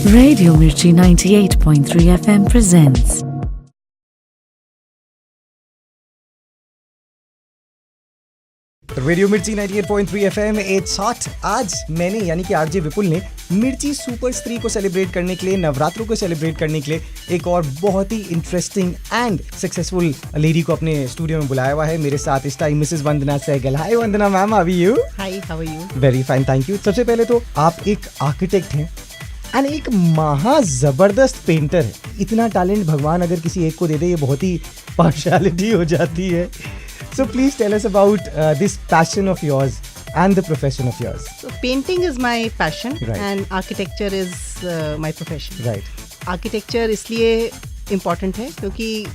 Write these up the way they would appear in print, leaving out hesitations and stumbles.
Radio Mirchi 98.3 FM presents radio मिर्ची 98.3 FM एक साथ आज मैंने यानी कि आरजे विपुल ने मिर्ची सुपर स्त्री को सेलिब्रेट करने के लिए, नवरात्रों को सेलिब्रेट करने के लिए एक और बहुत ही इंटरेस्टिंग एंड सक्सेसफुल लेडी को अपने स्टूडियो में बुलाया हुआ है। मेरे साथ इस time Mrs Vandana Sehgal. Hi Vandana ma'am, how are you? Hi, how are you? Very fine, thank you. सबसे पहले तो आप एक आर्किटेक्ट हैं एंड एक महा जबरदस्त पेंटर है। इतना टैलेंट भगवान अगर किसी एक को दे दे, ये बहुत ही पार्शियलिटी हो जाती है। So please tell us about this passion of yours and the profession of yours. So painting is my passion, Right. and architecture is my profession. Right. Architecture इसलिए important है क्योंकि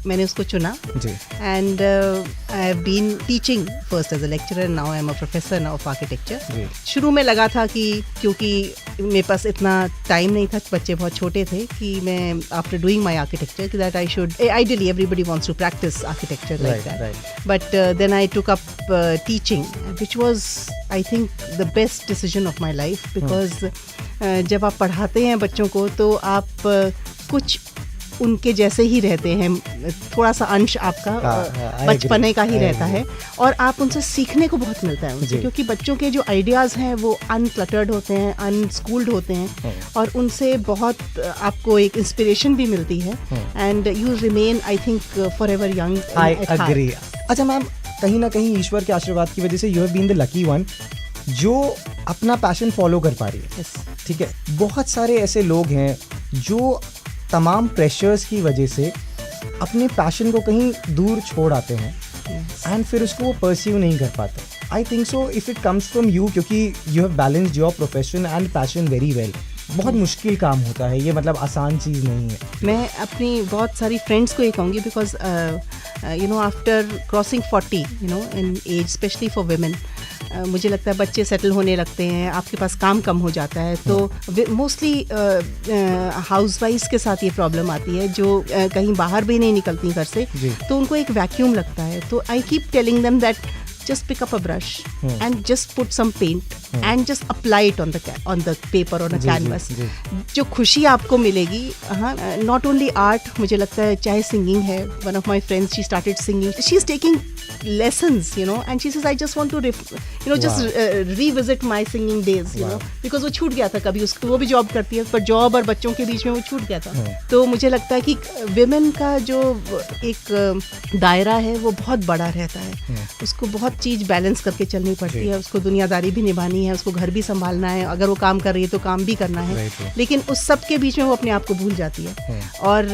मैंने उसको चुना, जी। and I have been teaching first as a lecturer, now I am a professor now of architecture. जी। शुरू में लगा था कि क्योंकि मेरे पास इतना टाइम नहीं था, बच्चे बहुत छोटे थे, कि मैं after doing my architecture that I should, ideally everybody wants to practice architecture like Right, that. right. But then I took up teaching, which was I think the best decision of my life, because जब आप पढ़ाते हैं बच्चों को तो आप कुछ उनके जैसे ही रहते हैं, थोड़ा सा अंश आपका बचपने का ही रहता है, और आप उनसे सीखने को बहुत मिलता है उनसे, क्योंकि बच्चों के जो आइडियाज़ हैं वो अनक्लटर्ड होते हैं, अनस्कूल्ड होते हैं, और उनसे बहुत आपको एक इंस्पिरेशन भी मिलती है, and you remain I think forever young. I agree. अच्छा मैम, कहीं ना कहीं ईश्वर के आशीर्वाद की वजह से you have been the lucky one जो अपना पैशन फॉलो कर पा रही है। ठीक है, बहुत सारे ऐसे लोग हैं जो तमाम प्रेशर्स की वजह से अपने पैशन को कहीं दूर छोड़ आते हैं एंड फिर उसको वो परस्यू नहीं कर पाते। I think so if it comes from you, क्योंकि you have balanced your profession and passion very well. बहुत मुश्किल काम होता है ये, मतलब आसान चीज़ नहीं है। मैं अपनी बहुत सारी फ्रेंड्स को ये कहूँगी, because you know after crossing 40 you know in age, specially for women, मुझे लगता है बच्चे सेटल होने लगते हैं, आपके पास काम कम हो जाता है, तो मोस्टली हाउसवाइफ्स के साथ ये प्रॉब्लम आती है जो कहीं बाहर भी नहीं निकलती घर से, तो उनको एक वैक्यूम लगता है। तो I keep telling them that just pick up a brush and just put some paint and just apply it on the paper, on a canvas. जो खुशी आपको मिलेगी, हाँ, not only art, मुझे लगता है चाहे singing है, one of my friends, she started singing, she's taking lessons, you know, and she says I just want to just revisit my singing days, you know, because वो छूट गया था कभी, उसको, वो भी जॉब करती है, पर जॉब और बच्चों के बीच में वो छूट गया था। तो मुझे लगता है कि women का जो एक दायरा है वो बहुत बड़ा रहता है, उसको बहुत चीज़ बैलेंस करके चलनी पड़ती है, उसको दुनियादारी भी निभानी है, उसको घर भी संभालना है, अगर वो काम कर रही है तो काम भी करना है, लेकिन उस सब के बीच में वो अपने आप को भूल जाती है, और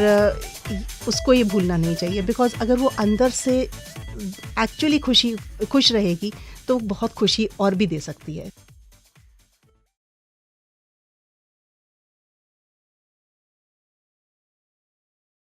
उसको ये भूलना नहीं चाहिए, बिकॉज अगर वो अंदर से एक्चुअली खुश रहेगी तो बहुत खुशी और भी दे सकती है।